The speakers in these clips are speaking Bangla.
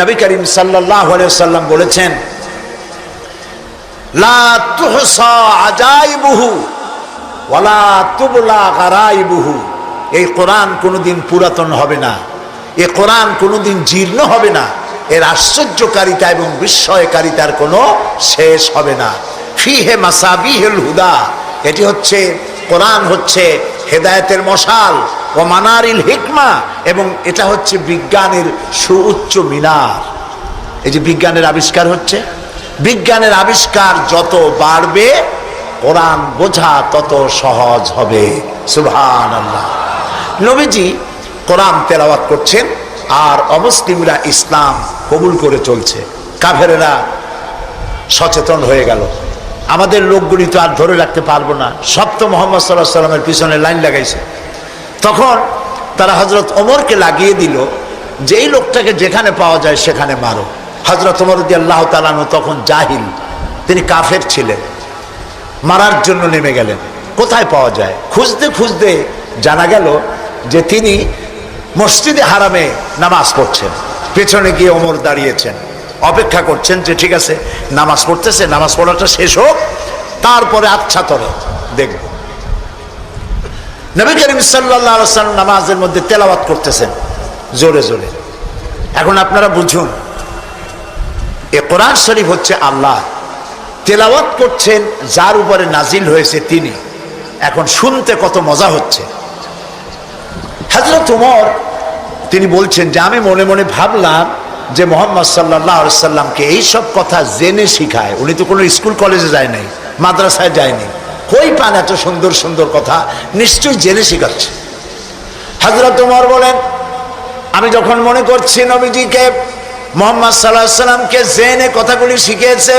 নবী করিম সাল্লাল্লাহু আলাইহি ওয়াসাল্লাম বলেছেন, লা তুহসা আজাইবুহু ওয়ালা তুবলা গারাইবুহু। এই কোরআন কোনোদিন পুরাতন হবে না, এই কোরআন কোনোদিন জীর্ণ হবে না, এর আশ্চর্যকারিতা এবং বিস্ময়কারিতার কোনো শেষ হবে না। ফিহে মাসাবিহুল হুদা, এটি হচ্ছে কোরআন হচ্ছে হেদায়েতের মশাল, ও মানারিল হিকমা, এবং এটা হচ্ছে বিজ্ঞানের সুউচ্চ মিনার। এই যে বিজ্ঞানের আবিষ্কার হচ্ছে, বিজ্ঞানের আবিষ্কার যত বাড়বে কোরআন বোঝা তত সহজ হবে। সুবহানাল্লাহ। নবীজি কোরআন তেলাওয়াত করছেন আর অমুসলিমরা ইসলাম কবুল করে চলছে। কাফেরেরা সচেতন হয়ে গেল, আমাদের লোকগুলি তো আর ধরে রাখতে পারবো না, সব তো মুহাম্মদ সাল্লাল্লাহু আলাইহি ওয়াসাল্লামের পিছনে লাইন লাগাইছে। তখন তারা হযরত ওমরকে লাগিয়ে দিল, যেই লোকটাকে যেখানে পাওয়া যায় সেখানে মারো। হযরত ওমর রাদিয়াল্লাহু তাআলা আনহু তখন জাহিল, তিনি কাফের ছিলেন, মারার জন্য নেমে গেলেন। কোথায় পাওয়া যায় খুঁজতে খুঁজতে জানা গেল যে তিনি মসজিদে হারামে নামাজ পড়ছেন। পেছনে গিয়ে ওমর দাঁড়িয়েছেন, অপেক্ষা করছেন যে ঠিক আছে নামাজ পড়তেছে, নামাজ পড়াটা শেষ হোক, তারপরে আচ্ছা তরে দেখব। নবী করিম সাল্লাল্লাহু আলাইহি ওয়াসাল্লাম নামাজের মধ্যে তেলাওয়াত করতেছেন জোরে জোরে। এখন আপনারা বুঝুন, এ কোরআন শরীফ হচ্ছে আল্লাহ, তেলাওয়াত করছেন যার উপরে নাজিল হয়েছে তিনি। এখন শুনতে কত মজা হচ্ছে। হযরত ওমর তিনি বলছেন যে আমি মনে মনে ভাবলাম যে মুহাম্মদ সাল্লাল্লাহু আলাইহি ওয়াসাল্লামকে এইসব কথা জেনে শিখায়। উনি তো কোনো স্কুল কলেজে যায় নাই, মাদ্রাসায় যায়নি, কই পান এত সুন্দর সুন্দর কথা, নিশ্চয়ই জেনে শিখাচ্ছে। হযরত ওমর বলেন, আমি যখন মনে করছি নবীজিকে মুহাম্মদ সাল্লাল্লাহু আলাইহি ওয়াসাল্লামকে জেনে কথাগুলি শিখিয়েছে,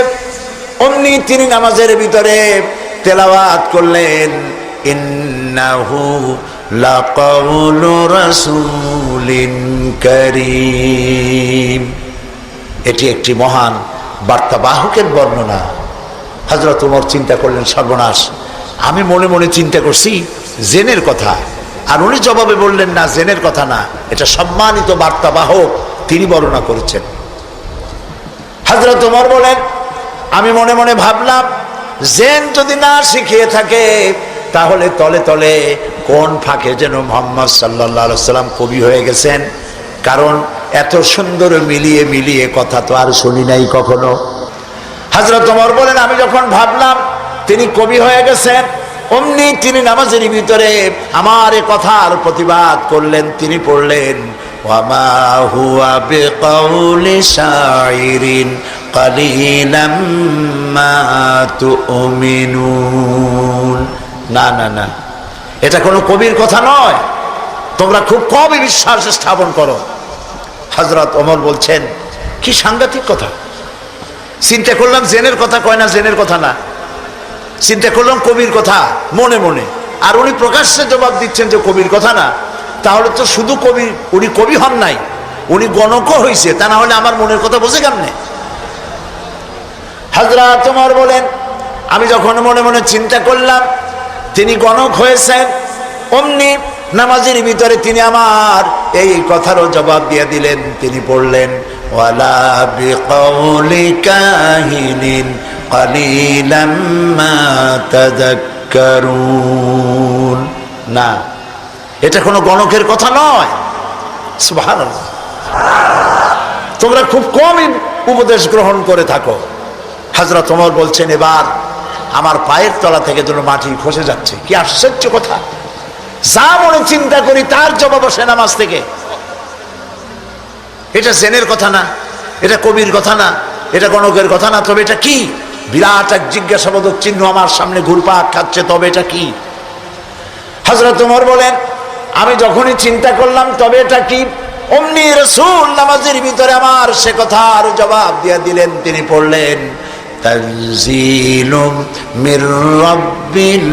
অমনি তিনি নামাজের ভিতরে তেলাওয়াত করলেন, ইন্নাহু লাকাউলু রাসূলিন কারীম। এটি একটি মহান বার্তাবাহকের বর্ণনা। হযরত ওমর চিন্তা করলেন, সর্বনাশ, আমি মনে মনে চিন্তা করছি জেনের কথা, আর উনি জবাবে বললেন না, জেনের কথা না, এটা সম্মানিত বার্তাবাহক, তিনি বর্ণনা করেছেন। হযরত ওমর বলেন, আমি মনে মনে ভাবলাম জেন যদি না শিখিয়ে থাকে তাহলে তলে তলে কোন ফাঁকে যেন মুহাম্মদ সাল্লাল্লাহু আলাইহি ওয়াসাল্লাম কবি হয়ে গেছেন, কারণ এত সুন্দর মিলিয়ে মিলিয়ে কথা তো আর শুনি নাই কখনো। হযরত ওমর বলেন, আমি যখন ভাবলাম তিনি কবি হয়ে গেছেন, অমনি তিনি নামাজের ভিতরে আমার এ কথার প্রতিবাদ করলেন। তিনি পড়লেন, ওয়ামা হুয়া বিকাউলি শাইরিন কালিলাম মা তুমিনুন। না না না, এটা কোনো কবির কথা নয়, তোমরা খুব কমই বিশ্বাস স্থাপন করো। হযরত ওমর বলছেন, কি সাংঘাতিক কথা। চিন্তা করলাম জেনের কথা কয় না, জেনের কথা না, চিন্তা করলাম কবির কথা মনে মনে, আর উনি প্রকাশ্যে জবাব দিচ্ছেন যে কবির কথা না। তাহলে তো শুধু কবি, উনি কবি হন নাই, উনি গণকও হয়েছে, তা না হলে আমার মনের কথা বোঝে কেমনে? হযরত ওমর বলেন, আমি যখন মনে মনে চিন্তা করলাম তিনি গণক হয়েছেন, অমনি নামাজের ভিতরে তিনি আমার এই কথারও জবাব দিয়ে দিলেন। তিনি পড়লেন, ওয়ালা বিকাউলি কাহিনিন কালিলাম মা তাযাক্কারুন। না, এটা কোনো গণকের কথা নয়। সুবহানাল্লাহ। তোমরা খুব কমই উপদেশ গ্রহণ করে থাকো। হযরত ওমর বলছেন, এবার আমার পায়ের তলা থেকে যেন মাটি খসে যাচ্ছে। কি আশ্চর্য কথা, যা মনে চিন্তা করি তার জবাব আসে নামাজ থেকে। এটা জেনের কথা না, এটা কবির কথা না, এটা গণকের কথা না, তবে এটা কি? বিরাট এক জিজ্ঞাসাবোধক চিহ্ন আমার সামনে ঘুরপাক খাচ্ছে, তবে এটা কি? হযরত ওমর বলেন, আমি যখনই চিন্তা করলাম তবে এটা কি, অমনি রাসূল নামাজের ভিতরে আমার সে কথার জবাব দিয়ে দিলেন। তিনি পড়লেন, তানজিলুম মির রাব্বিল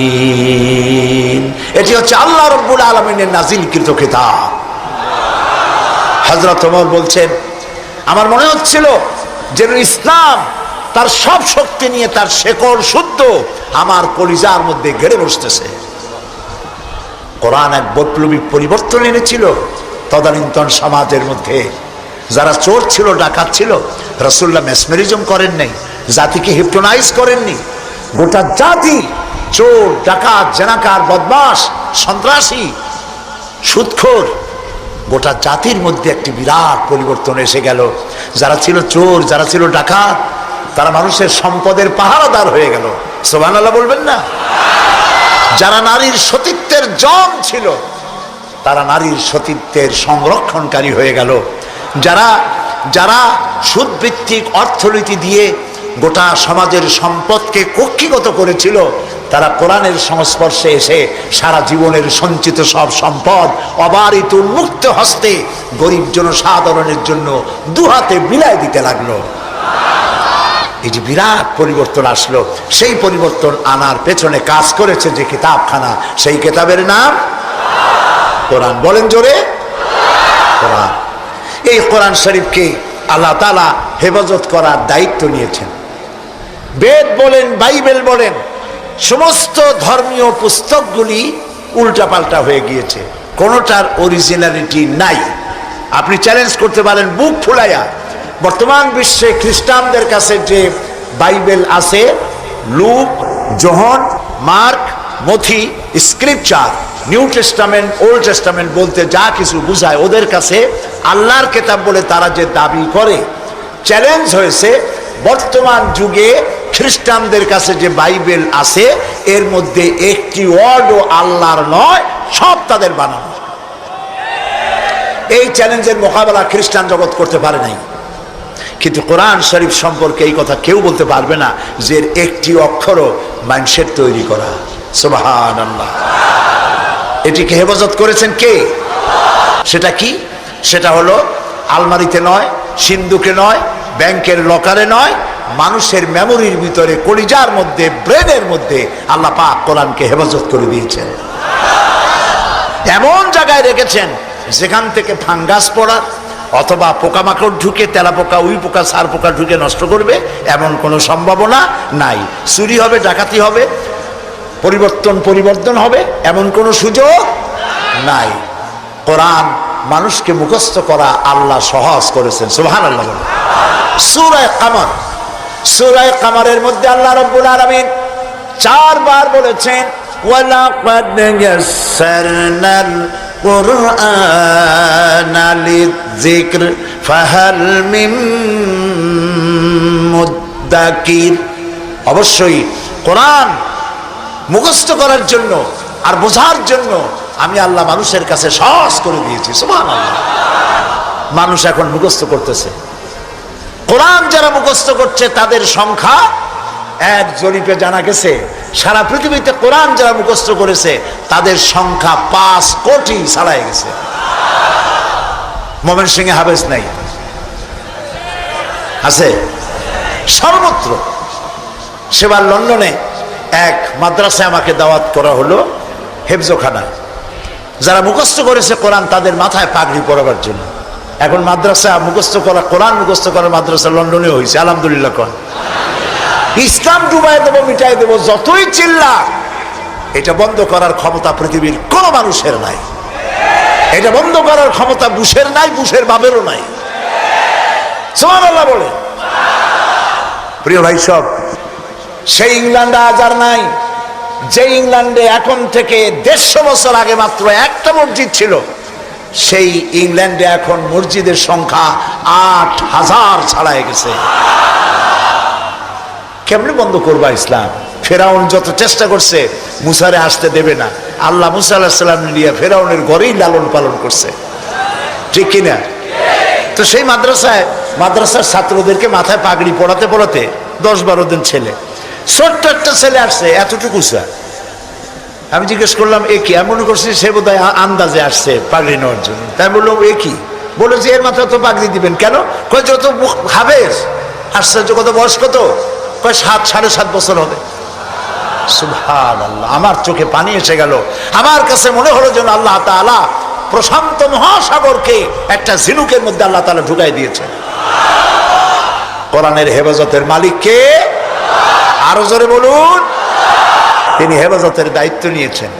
আলামিন। এটি হচ্ছে আল্লাহ রাব্বুল আলামিনের নাজিলকৃত কিতাব। হযরত ওমর বলছেন, আমার মনে হচ্ছিল যে ইসলাম তার সব শক্তি নিয়ে তার শেকড় শুদ্ধ আমার কলিজার মধ্যে গেড়ে বসতেছে। কোরআন এক বৈপ্লবিক পরিবর্তন এনেছিল তদানীন্তন সমাজের মধ্যে। যারা চোর ছিল, ডাকাত ছিল, রাসূলুল্লাহ মেসমেরিজম করেন নাই, জাতিকে হিপনোটাইজ করেননি। গোটা জাতি চোর, ডাকাত, জেনাকার, বদমাশ, সন্ত্রাসী, সুদখোর, গোটা জাতির মধ্যে একটি বিরাট পরিবর্তন এসে গেল। যারা ছিল চোর, যারা ছিল ডাকাত, তারা মানুষের সম্পদের পাহারাদার হয়ে গেল। সুবহানাল্লাহ বলবেন না? যারা নারীর সতীত্বের জম ছিল, তারা নারীর সতীত্বের সংরক্ষণকারী হয়ে গেল। যারা যারা সুদভিত্তিক অর্থনীতি দিয়ে গোটা সমাজের সম্পদকে কক্ষিগত করেছিল, তারা কোরআনের সংস্পর্শে এসে সারা জীবনের সঞ্চিত সব সম্পদ অবারিত উন্মুক্ত হস্তে গরিব জনসাধারণের জন্য দুহাতে বিলায় দিতে লাগলো। এই যে বিরাট পরিবর্তন আসলো, সেই পরিবর্তন আনার পেছনে কাজ করেছে যে কিতাবখানা, সেই কিতাবের নাম কোরআন। বলেন জোরে, কোরআন। এই কোরআন শরীফকে আল্লাহ তাআলা হেফাজত করার দায়িত্ব নিয়েছেন। বেদ বলেন, বাইবেল বলেন, সমস্ত ধর্মীয় পুস্তকগুলি উল্টাপাল্টা হয়ে গিয়েছে, কোনোটার অরিজিনালিটি নাই। আপনি চ্যালেঞ্জ করতে পারেন বুক ফুলাইয়া, বর্তমান বিশ্বে খ্রিস্টানদের কাছে যে বাইবেল আছে, লুক, যোহন, মার্ক, মথি, scripture, new testament, old testament বলতে যা কিছু বুঝায়, ওদের কাছে আল্লাহর কিতাব বলে তারা যে দাবি করে, চ্যালেঞ্জ হয়েছে বর্তমান যুগে খ্রিস্টানদের কাছে যে বাইবেল আছে এর মধ্যে একটি ওয়ার্ডও আল্লাহর নয়, সব তাদের বানানো। এই চ্যালেঞ্জের মোকাবেলা খ্রিস্টান জগৎ করতে পারে নাই। কিন্তু কোরআন শরীফ সম্পর্কে এই কথা কেউ বলতে পারবে না যে একটি অক্ষরও মানুষের তৈরি করা। সুবহানাল্লাহ। এটিকে হেফাজত করেছেন কে? সেটা কি? সেটা হলো আলমারিতে নয়, সিন্ধুকে নয়, ব্যাংকের লকারে নয়, মানুষের মেমোরির ভিতরে, কলিজার মধ্যে, ব্রেনের মধ্যে আল্লাহ পাক কোরআনকে হেফাজত করে দিয়েছেন। এমন জায়গায় রেখেছেন যেখান থেকে ফাঙ্গাস পড়ার অথবা পোকামাকড় ঢুকে, তেলা পোকা, উই পোকা, সার পোকা ঢুকে নষ্ট করবে এমন কোনো সম্ভাবনা নাই। চুরি হবে, ডাকাতি হবে, পরিবর্তন হবে এমন কোনো সুযোগ নাই। কোরআন মানুষকে মুখস্থ করা আল্লাহ সহজ করেছেন। সুবহানাল্লাহ। সূরা কামার, সূরা কামারের মধ্যে আল্লাহ রাব্বুল আলামিন 4 বার বলেছেন ওয়ালাকাদ ইয়াসসারনাল কুরআনা লিযিকর ফাহাল মিন মুদ্দাকির। অবশ্যই কোরআন মুখস্থ করার জন্য আর বোঝার জন্য আমি আল্লাহ মানুষের কাছে সহজ করে দিয়েছি। সুবহানাল্লাহ। মানুষ এখন মুখস্থ করতেছে। কোরআন যারা মুখস্থ করছে তাদের সংখ্যা, এক জরিপে জানা গেছে সারা পৃথিবীতে কোরআন যারা মুখস্থ করেছে তাদের সংখ্যা 5 কোটি ছাড়াই গেছে। ময়মনসিংহে হাফেজ নাই, আছে সর্বত্র। সেবার লন্ডনে এক মাদ্রাসায় আমাকে দাওয়াত করা হলো, হেফজখানা। যারা মুখস্থ করেছে কোরআন তাদের মাথায় পাগড়ি পরাবার জন্য। এখন মাদ্রাসা মুখস্থ করা, কোরআন মুখস্থ করার মাদ্রাসা লন্ডনে হয়েছে। আলহামদুলিল্লাহ। কোন ইসলাম ডুবাই দেবো, মিটাই দেবো, যতই চিল্লা, এটা বন্ধ করার ক্ষমতা পৃথিবীর কোন মানুষের নাই। এটা বন্ধ করার ক্ষমতা বুশের নাই, বুশের বাবেরও নাই। সুবহানাল্লাহ বলে। প্রিয় ভাই সব, সেই ইংল্যান্ডে আজ আর নাই যে ইংল্যান্ডে এখন থেকে 150 বছর আগে মাত্র একটা মসজিদ ছিল। সেই ইংল্যান্ডে এখন মসজিদের সংখ্যা 8000 ছাড়াই গেছে। কেমনে বন্ধ করবা ইসলাম? ফেরাউন যত চেষ্টা করছে মুসারে আসতে দেবে না। আল্লাহ মুসা আলাইহিস সালাম নিয়ে ফেরাউনের ঘরেই লালন পালন করছে, ঠিক কিনা? তো সেই মাদ্রাসার ছাত্রদেরকে মাথায় পাগড়ি পড়াতে পড়াতে 10-12 দিন ছেলে, ছোট্ট একটা ছেলে আসছে এতটুকু স্যার। আমি জিজ্ঞেস করলাম এ কি? আমি মনে করছি সে বোধহয় আন্দাজে আসছে পাগড়ি নেওয়ার জন্য। তাই বললাম এ কি? বলে যে এর মাথায় তো পাগড়ি দিবেন কেন? কয় যত হাফেজ। আশ্চর্য, কত বয়স কত? কয় 7-7.5 বছর হবে। সুবহানাল্লাহ। আমার চোখে পানি এসে গেল। আমার কাছে মনে হলো যেন আল্লাহ তাআলা প্রশান্ত মহাসাগরকে একটা ঝিনুকের মধ্যে আল্লাহ তাআলা ঢুকাই দিয়েছে। কোরআনের হেফাজতের মালিক কে? আরো জোরে বলুন। তিনি হেফাজতের দায়িত্ব নিয়েছেন।